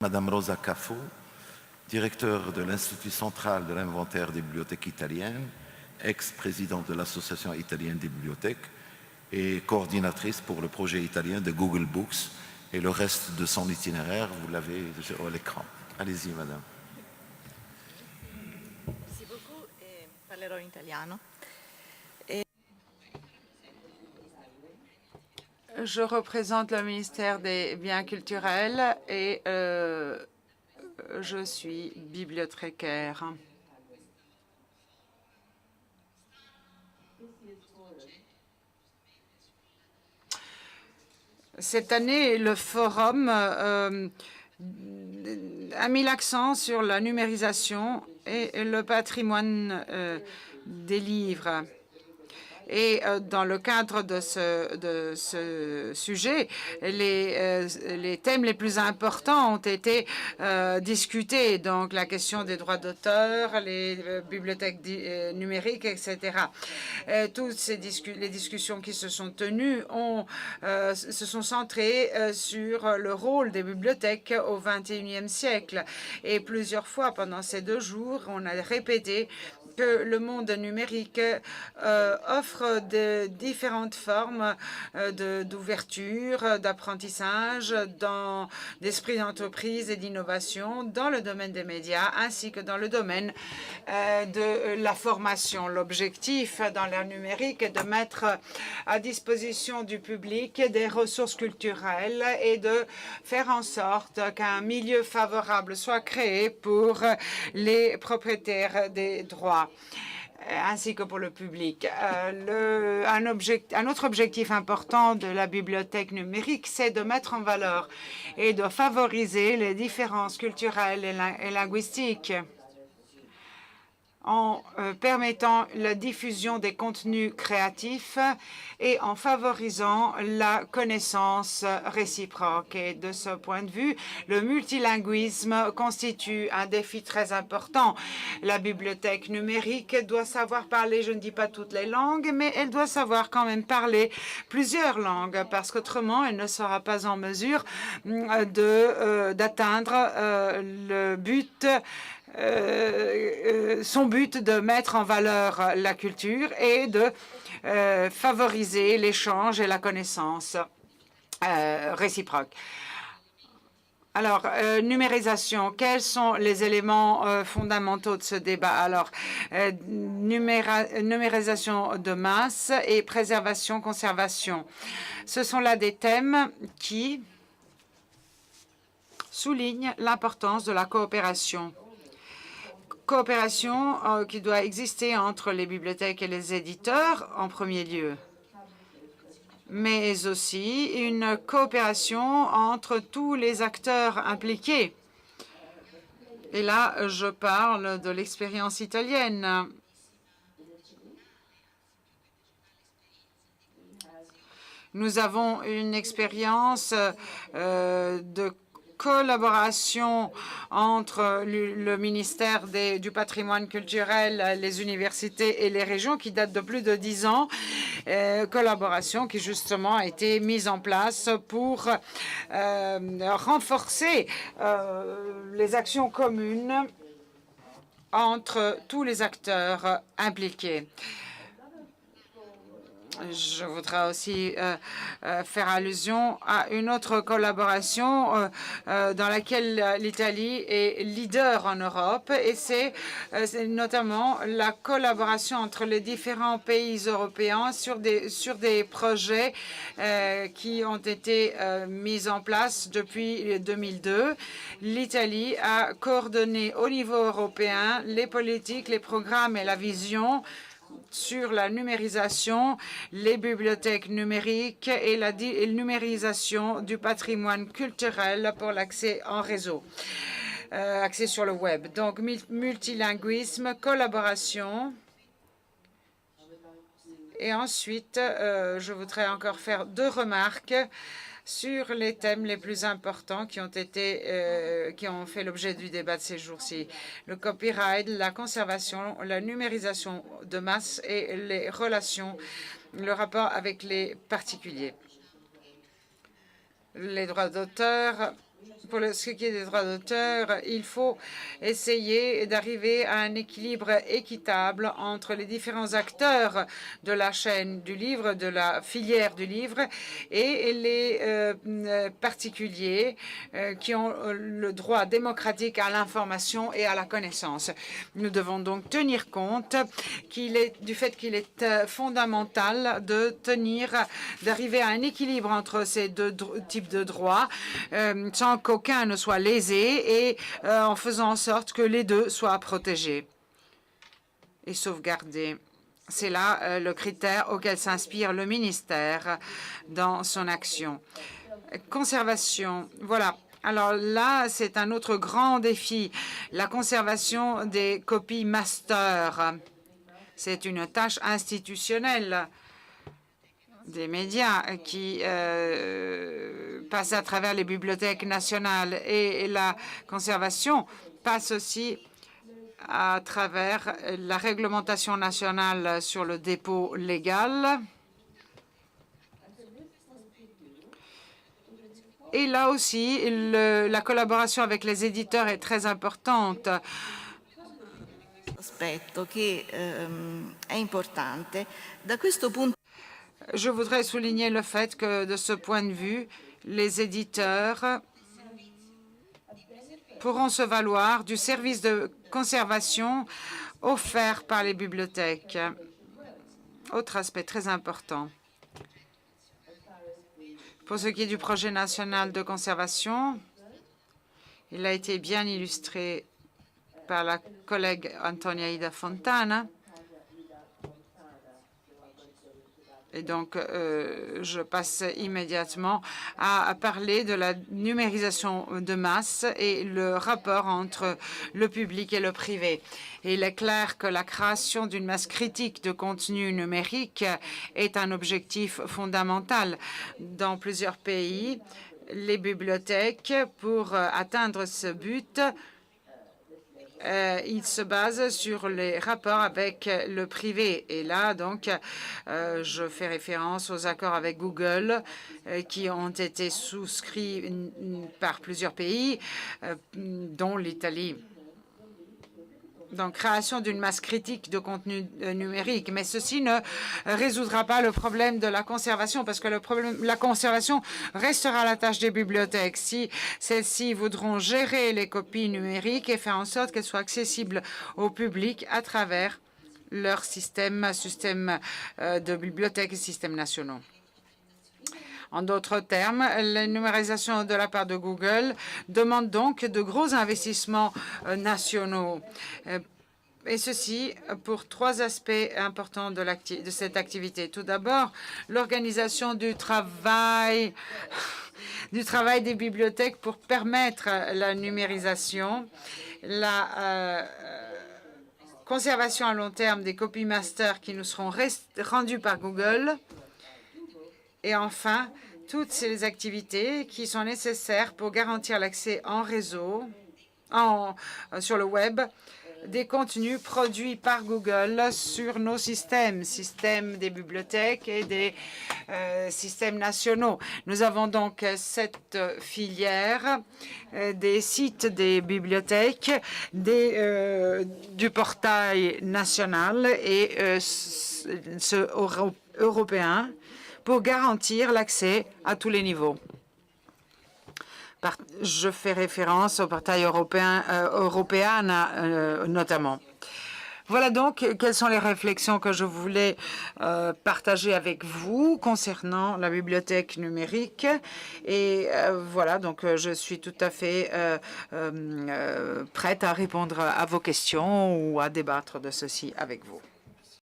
Madame Rosa Caffo, directeur de l'Institut central de l'inventaire des bibliothèques italiennes, ex-présidente de l'Association italienne des bibliothèques et coordinatrice pour le projet italien de Google Books. Et le reste de son itinéraire, vous l'avez sur l'écran. Allez-y, madame. Merci beaucoup et parlerò in italiano. Je représente le ministère des Biens culturels et je suis bibliothécaire. Cette année, le forum a mis l'accent sur la numérisation et le patrimoine des livres. Et dans le cadre de ce sujet, les thèmes les plus importants ont été discutés. Donc la question des droits d'auteur, les bibliothèques numériques, etc. Toutes les discussions qui se sont tenues se sont centrées sur le rôle des bibliothèques au XXIe siècle. Et plusieurs fois pendant ces 2 jours, on a répété que le monde numérique offre de différentes formes d'ouverture, d'apprentissage, d'esprit d'entreprise et d'innovation dans le domaine des médias ainsi que dans le domaine de la formation. L'objectif dans l'ère numérique est de mettre à disposition du public des ressources culturelles et de faire en sorte qu'un milieu favorable soit créé pour les propriétaires des droits ainsi que pour le public. Un autre objectif important de la bibliothèque numérique, c'est de mettre en valeur et de favoriser les différences culturelles et linguistiques en permettant la diffusion des contenus créatifs et en favorisant la connaissance réciproque. Et de ce point de vue, le multilinguisme constitue un défi très important. La bibliothèque numérique doit savoir parler, je ne dis pas toutes les langues, mais elle doit savoir quand même parler plusieurs langues, parce qu'autrement, elle ne sera pas en mesure d'atteindre le but son but de mettre en valeur la culture et de favoriser l'échange et la connaissance réciproque. Alors, numérisation, quels sont les éléments fondamentaux de ce débat? Alors, numérisation de masse et préservation, conservation. Ce sont là des thèmes qui soulignent l'importance de la coopération qui doit exister entre les bibliothèques et les éditeurs en premier lieu, mais aussi une coopération entre tous les acteurs impliqués. Et là, je parle de l'expérience italienne. Nous avons une expérience de collaboration entre le ministère du patrimoine culturel, les universités et les régions qui date de plus de 10 ans, collaboration qui justement a été mise en place pour renforcer les actions communes entre tous les acteurs impliqués. Je voudrais aussi faire allusion à une autre collaboration dans laquelle l'Italie est leader en Europe, et c'est notamment la collaboration entre les différents pays européens sur des projets qui ont été mis en place depuis 2002. L'Italie a coordonné au niveau européen les politiques, les programmes et la vision sur la numérisation, les bibliothèques numériques et la numérisation du patrimoine culturel pour l'accès en réseau, accès sur le web. Donc, multilinguisme, collaboration. Et ensuite, je voudrais encore faire 2 remarques sur les thèmes les plus importants qui ont fait l'objet du débat de ces jours-ci. Le copyright, la conservation, la numérisation de masse et les relations, le rapport avec les particuliers. Les droits d'auteur pour ce qui est des droits d'auteur, il faut essayer d'arriver à un équilibre équitable entre les différents acteurs de la chaîne du livre, de la filière du livre, et les particuliers qui ont le droit démocratique à l'information et à la connaissance. Nous devons donc tenir compte du fait qu'il est fondamental d'arriver à un équilibre entre ces deux types de droits sans qu'aucun ne soit lésé et en faisant en sorte que les deux soient protégés et sauvegardés. C'est là le critère auquel s'inspire le ministère dans son action. Conservation, voilà. Alors là, c'est un autre grand défi, la conservation des copies master. C'est une tâche institutionnelle des médias qui passent à travers les bibliothèques nationales, et la conservation passe aussi à travers la réglementation nationale sur le dépôt légal. Et là aussi, la collaboration avec les éditeurs est très importante. Je voudrais souligner le fait que, de ce point de vue, les éditeurs pourront se valoir du service de conservation offert par les bibliothèques. Autre aspect très important. Pour ce qui est du projet national de conservation, il a été bien illustré par la collègue Antonia Ida Fontana. Et donc, je passe immédiatement à parler de la numérisation de masse et le rapport entre le public et le privé. Et il est clair que la création d'une masse critique de contenu numérique est un objectif fondamental. Dans plusieurs pays, les bibliothèques, pour atteindre ce but, il se base sur les rapports avec le privé. Et là, donc, je fais référence aux accords avec Google qui ont été souscrits par plusieurs pays, dont l'Italie. Donc, création d'une masse critique de contenu numérique. Mais ceci ne résoudra pas le problème de la conservation, parce que la conservation restera la tâche des bibliothèques. Si celles-ci voudront gérer les copies numériques et faire en sorte qu'elles soient accessibles au public à travers leur système de bibliothèques et systèmes nationaux. En d'autres termes, la numérisation de la part de Google demande donc de gros investissements nationaux. Et ceci pour trois aspects importants de cette activité. Tout d'abord, l'organisation du travail des bibliothèques pour permettre la numérisation, la conservation à long terme des copies master qui nous seront rendues par Google, et enfin, toutes ces activités qui sont nécessaires pour garantir l'accès en réseau, sur le web, des contenus produits par Google sur nos systèmes des bibliothèques et des systèmes nationaux. Nous avons donc cette filière des sites des bibliothèques, du portail national et ce européen, pour garantir l'accès à tous les niveaux. Je fais référence au portail européen notamment. Voilà donc quelles sont les réflexions que je voulais partager avec vous concernant la bibliothèque numérique. Et voilà, donc je suis tout à fait prête à répondre à vos questions ou à débattre de ceci avec vous.